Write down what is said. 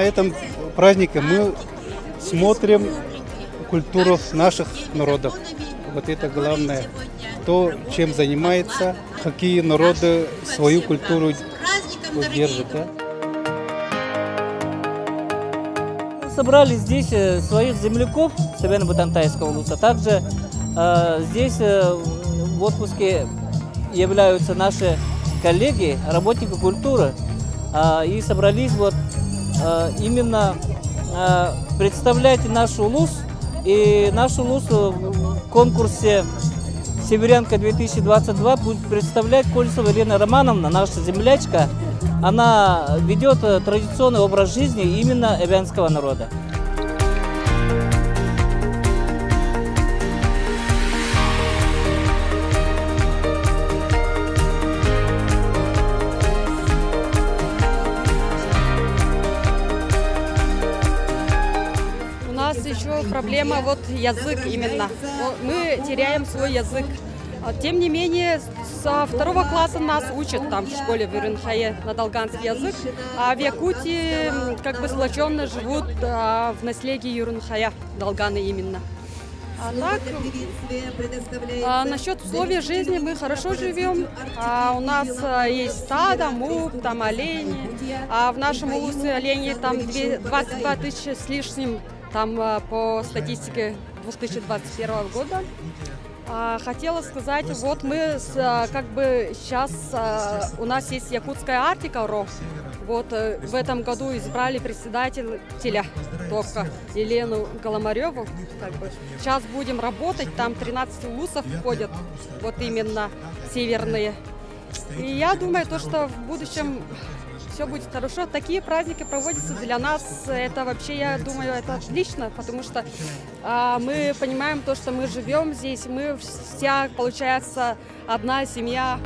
этом празднике мы смотрим культуру наших народов. Вот это главное. Кто чем занимается, какие народы свою культуру держат. Да? Собрали здесь своих земляков Северно-Бутантайского улуса. Также здесь в отпуске являются наши коллеги, работники культуры. И собрались вот именно представлять наш улус. И наш улус в конкурсе «Северянка-2022» будет представлять Колесова Елена Романовна, наша землячка. Она ведет традиционный образ жизни именно эвенского народа. У нас еще проблема вот язык именно. Мы теряем свой язык. Тем не менее, со 2 класса нас учат там в школе в Юрынхае на долганский язык, а в Якутии как бы сплоченно живут в наследии Юрынхая, долганы именно. А так, насчет условий жизни мы хорошо живем. У нас есть стадо, муп, там олени. А в нашем улусе оленей там 22 тысячи с лишним, там по статистике 2021 года. Хотела сказать, вот мы как бы сейчас, у нас есть якутская Арктика РО. Вот в этом году избрали председателя только Елену Голомареву. Как бы. Сейчас будем работать, там 13 улусов входят, вот именно северные. И я думаю, что в будущем все будет хорошо. Такие праздники проводятся для нас. Это вообще, я думаю, это отлично, потому что мы понимаем то, что мы живем здесь, мы вся, получается, одна семья.